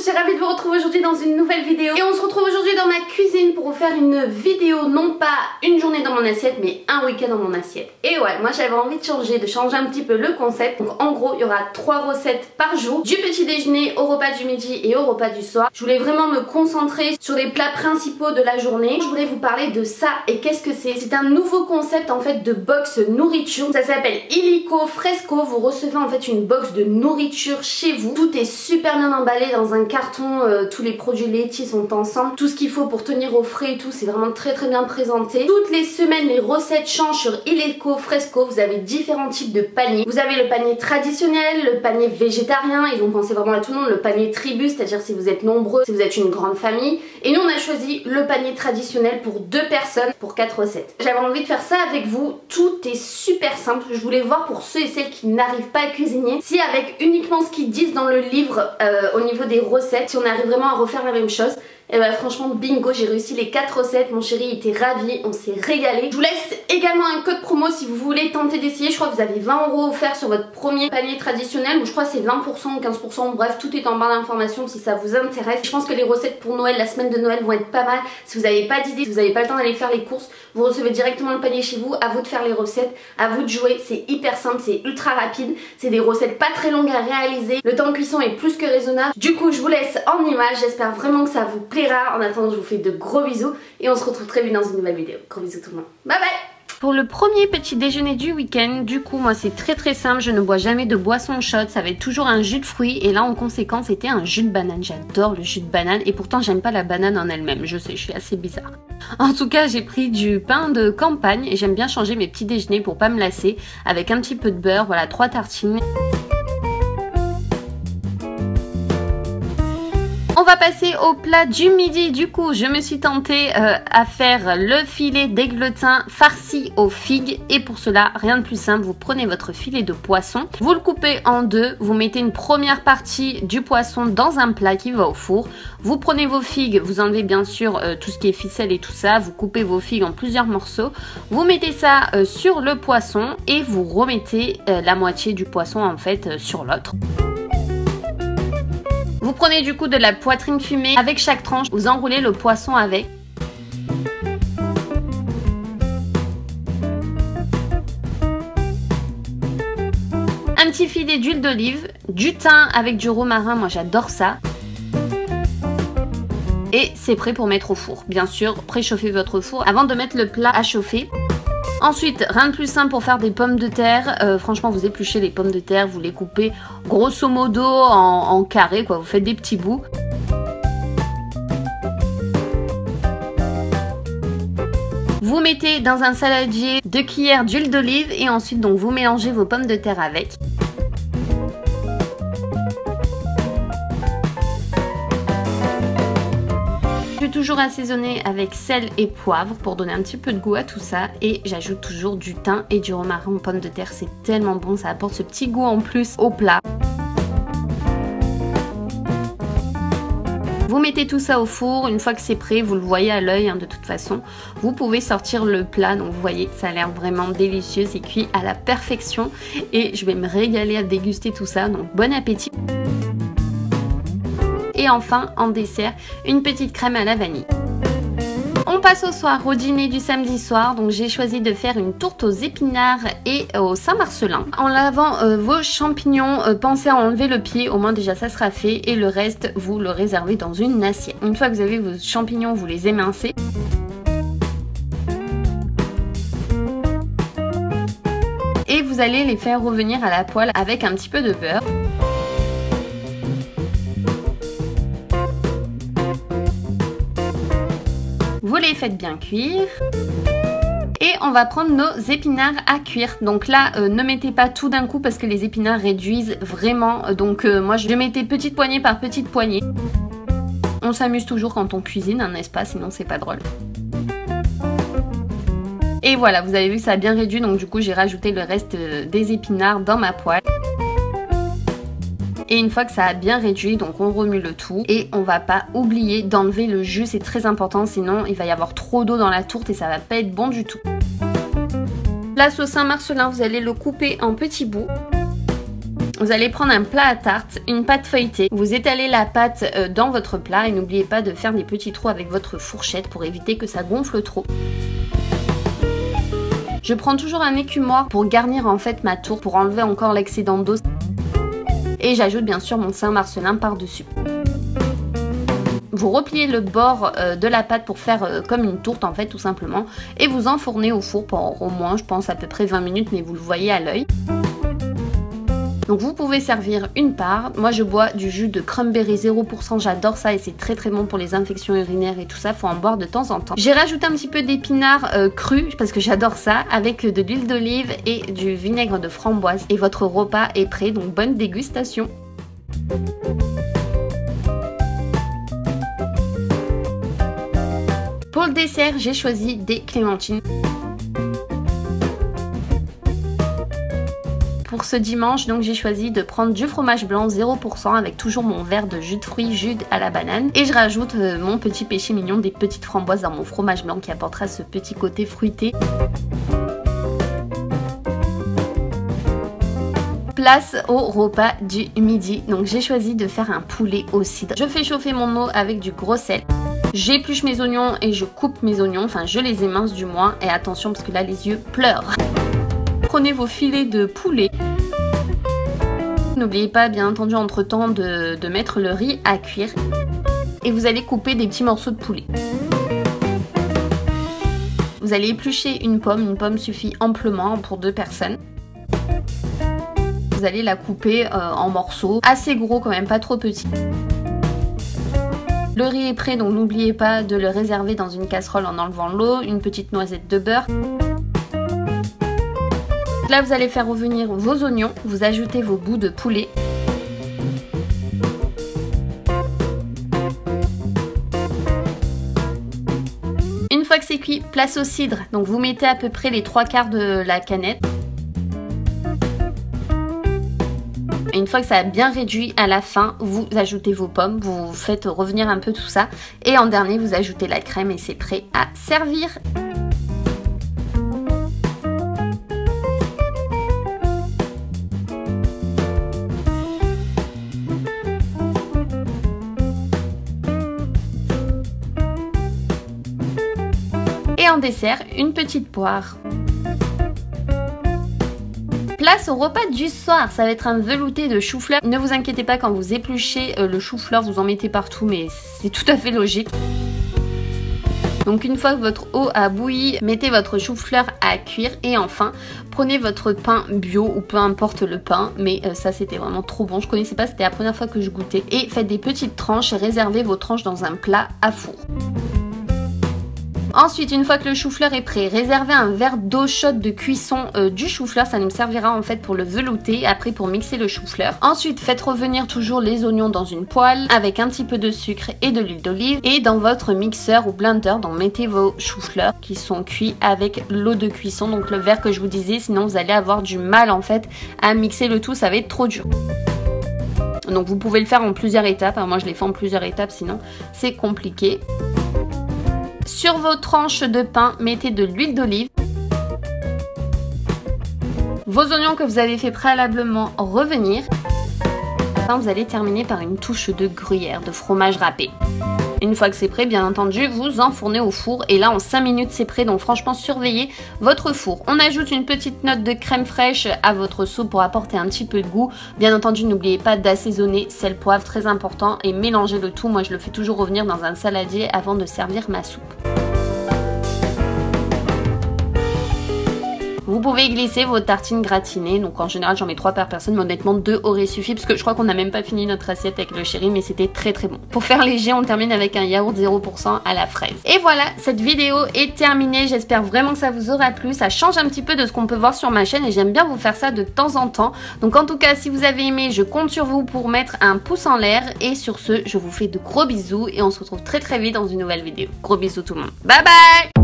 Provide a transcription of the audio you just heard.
je suis ravie de vous retrouver aujourd'hui dans une nouvelle vidéo. Et on se retrouve aujourd'hui dans ma cuisine pour vous faire une vidéo, non pas une journée dans mon assiette, mais un week-end dans mon assiette. Et ouais, moi j'avais envie de changer un petit peu le concept. Donc en gros, il y aura 3 recettes par jour, du petit déjeuner au repas du midi et au repas du soir. Je voulais vraiment me concentrer sur les plats principaux de la journée. Je voulais vous parler de ça. Et qu'est-ce que c'est? C'est un nouveau concept en fait de box nourriture. Ça s'appelle Illico Fresco. Vous recevez en fait une box de nourriture chez vous. Tout est super bien emballé dans un carton, tous les produits laitiers sont ensemble, tout ce qu'il faut pour tenir au frais et tout, c'est vraiment très bien présenté. Toutes les semaines les recettes changent sur Illico Fresco. Vous avez différents types de paniers. Vous avez le panier traditionnel, le panier végétarien, ils ont pensé vraiment à tout le monde, le panier tribu, c'est-à-dire si vous êtes nombreux, si vous êtes une grande famille. Et nous on a choisi le panier traditionnel pour 2 personnes pour 4 recettes. J'avais envie de faire ça avec vous, tout est super simple. Je voulais voir pour ceux et celles qui n'arrivent pas à cuisiner, si avec uniquement ce qu'ils disent dans le livre au niveau des recettes, si on arrive vraiment à refaire la même chose. Et bah franchement bingo, j'ai réussi les 4 recettes, mon chéri était ravi, on s'est régalé. Je vous laisse également un code promo si vous voulez tenter d'essayer. Je crois que vous avez 20 € offerts sur votre premier panier traditionnel, ou je crois que c'est 20% ou 15%, bref tout est en barre d'informations si ça vous intéresse. Je pense que les recettes pour Noël, la semaine de Noël vont être pas mal. Si vous n'avez pas d'idée, si vous n'avez pas le temps d'aller faire les courses, vous recevez directement le panier chez vous, à vous de faire les recettes, à vous de jouer, c'est hyper simple, c'est ultra rapide, c'est des recettes pas très longues à réaliser, le temps de cuisson est plus que raisonnable. Du coup je vous laisse en images, j'espère vraiment que ça vous plaira. En attendant je vous fais de gros bisous et on se retrouve très vite dans une nouvelle vidéo. Gros bisous tout le monde, bye bye. Pour le premier petit déjeuner du week-end, du coup moi c'est très simple, je ne bois jamais de boisson chaude, ça va être toujours un jus de fruits et là en conséquence c'était un jus de banane. J'adore le jus de banane et pourtant j'aime pas la banane en elle-même, je sais, je suis assez bizarre. En tout cas j'ai pris du pain de campagne et j'aime bien changer mes petits déjeuners pour pas me lasser avec un petit peu de beurre, voilà 3 tartines. On va passer au plat du midi. Du coup, je me suis tentée à faire le filet d'égletin farci aux figues. Et pour cela, rien de plus simple, vous prenez votre filet de poisson, vous le coupez en deux, vous mettez une première partie du poisson dans un plat qui va au four. Vous prenez vos figues, vous enlevez bien sûr tout ce qui est ficelle et tout ça, vous coupez vos figues en plusieurs morceaux. Vous mettez ça sur le poisson et vous remettez la moitié du poisson en fait sur l'autre. Vous prenez du coup de la poitrine fumée, avec chaque tranche, vous enroulez le poisson avec. Un petit filet d'huile d'olive, du thym avec du romarin, moi j'adore ça. Et c'est prêt pour mettre au four. Bien sûr, préchauffez votre four avant de mettre le plat à chauffer. Ensuite, rien de plus simple pour faire des pommes de terre. Franchement, vous épluchez les pommes de terre, vous les coupez grosso modo en carrés, quoi. Vous faites des petits bouts. Vous mettez dans un saladier 2 cuillères d'huile d'olive et ensuite donc vous mélangez vos pommes de terre avec. Toujours assaisonner avec sel et poivre pour donner un petit peu de goût à tout ça et j'ajoute toujours du thym et du romarin aux pommes de terre, c'est tellement bon, ça apporte ce petit goût en plus au plat. Vous mettez tout ça au four, une fois que c'est prêt, vous le voyez à l'œil de toute façon, vous pouvez sortir le plat, donc vous voyez ça a l'air vraiment délicieux, c'est cuit à la perfection et je vais me régaler à déguster tout ça, donc bon appétit. Et enfin, en dessert, une petite crème à la vanille. On passe au soir, au dîner du samedi soir. Donc j'ai choisi de faire une tourte aux épinards et au Saint-Marcelin. En lavant vos champignons, pensez à enlever le pied, au moins déjà ça sera fait. Et le reste, vous le réservez dans une assiette. Une fois que vous avez vos champignons, vous les émincez. Et vous allez les faire revenir à la poêle avec un petit peu de beurre. Vous les faites bien cuire et on va prendre nos épinards à cuire. Donc là, ne mettez pas tout d'un coup parce que les épinards réduisent vraiment. Donc moi, je mettais petite poignée par petite poignée. On s'amuse toujours quand on cuisine, n'est-ce pas? Sinon, c'est pas drôle. Et voilà, vous avez vu que ça a bien réduit. Donc du coup, j'ai rajouté le reste des épinards dans ma poêle. Et une fois que ça a bien réduit, donc on remue le tout. Et on va pas oublier d'enlever le jus, c'est très important, sinon il va y avoir trop d'eau dans la tourte et ça va pas être bon du tout. Là, au Saint-Marcelin, vous allez le couper en petits bouts. Vous allez prendre un plat à tarte, une pâte feuilletée, vous étalez la pâte dans votre plat et n'oubliez pas de faire des petits trous avec votre fourchette pour éviter que ça gonfle trop. Je prends toujours un écumoire pour garnir en fait ma tourte, pour enlever encore l'excédent d'eau. Et j'ajoute bien sûr mon Saint-Marcellin par-dessus. Vous repliez le bord de la pâte pour faire comme une tourte en fait tout simplement. Et vous enfournez au four pour au moins je pense à peu près 20 minutes mais vous le voyez à l'œil. Donc vous pouvez servir une part. Moi je bois du jus de cranberry 0%, j'adore ça et c'est très très bon pour les infections urinaires et tout ça, faut en boire de temps en temps. J'ai rajouté un petit peu d'épinards crus parce que j'adore ça, avec de l'huile d'olive et du vinaigre de framboise. Et votre repas est prêt, donc bonne dégustation. Pour le dessert, j'ai choisi des clémentines. Pour ce dimanche, donc j'ai choisi de prendre du fromage blanc 0% avec toujours mon verre de jus de fruits, jus à la banane. Et je rajoute mon petit péché mignon, des petites framboises dans mon fromage blanc qui apportera ce petit côté fruité. Place au repas du midi. Donc j'ai choisi de faire un poulet au cidre. Je fais chauffer mon eau avec du gros sel. J'épluche mes oignons et je coupe mes oignons, enfin je les émince du moins. Et attention parce que là les yeux pleurent. Prenez vos filets de poulet. N'oubliez pas bien entendu entre temps de mettre le riz à cuire. Et vous allez couper des petits morceaux de poulet. Vous allez éplucher une pomme suffit amplement pour 2 personnes. Vous allez la couper en morceaux, assez gros quand même, pas trop petits. Le riz est prêt donc n'oubliez pas de le réserver dans une casserole en enlevant l'eau, une petite noisette de beurre. Là vous allez faire revenir vos oignons, vous ajoutez vos bouts de poulet. Une fois que c'est cuit, place au cidre. Donc vous mettez à peu près les 3/4 de la canette. Et une fois que ça a bien réduit à la fin, vous ajoutez vos pommes, vous faites revenir un peu tout ça. Et en dernier, vous ajoutez la crème et c'est prêt à servir. Et en dessert, une petite poire. Place au repas du soir, ça va être un velouté de chou-fleur. Ne vous inquiétez pas quand vous épluchez le chou-fleur, vous en mettez partout, mais c'est tout à fait logique. Donc une fois que votre eau a bouilli, mettez votre chou-fleur à cuire et enfin, prenez votre pain bio ou peu importe le pain, mais ça c'était vraiment trop bon, je connaissais pas, c'était la première fois que je goûtais. Et faites des petites tranches et réservez vos tranches dans un plat à four. Ensuite, une fois que le chou-fleur est prêt, réservez un verre d'eau chaude de cuisson du chou-fleur. Ça nous servira en fait pour le velouter, après pour mixer le chou-fleur. Ensuite, faites revenir toujours les oignons dans une poêle avec un petit peu de sucre et de l'huile d'olive. Et dans votre mixeur ou blender, donc mettez vos chou-fleurs qui sont cuits avec l'eau de cuisson. Donc le verre que je vous disais, sinon vous allez avoir du mal en fait à mixer le tout, ça va être trop dur. Donc vous pouvez le faire en plusieurs étapes. Moi je l'ai fait en plusieurs étapes, sinon c'est compliqué. Sur vos tranches de pain, mettez de l'huile d'olive. Vos oignons que vous avez fait préalablement revenir. Enfin, vous allez terminer par une touche de gruyère, de fromage râpé. Une fois que c'est prêt, bien entendu, vous enfournez au four. Et là, en 5 minutes, c'est prêt. Donc franchement, surveillez votre four. On ajoute une petite note de crème fraîche à votre soupe pour apporter un petit peu de goût. Bien entendu, n'oubliez pas d'assaisonner, sel, poivre, très important. Et mélangez le tout. Moi, je le fais toujours revenir dans un saladier avant de servir ma soupe. Vous pouvez glisser vos tartines gratinées, donc en général j'en mets 3 par personne, mais honnêtement 2 aurait suffi parce que je crois qu'on n'a même pas fini notre assiette avec le chéri, mais c'était très très bon. Pour faire léger, on termine avec un yaourt 0% à la fraise. Et voilà, cette vidéo est terminée, j'espère vraiment que ça vous aura plu, ça change un petit peu de ce qu'on peut voir sur ma chaîne et j'aime bien vous faire ça de temps en temps. Donc en tout cas, si vous avez aimé, je compte sur vous pour mettre un pouce en l'air et sur ce, je vous fais de gros bisous et on se retrouve très très vite dans une nouvelle vidéo. Gros bisous tout le monde, bye bye.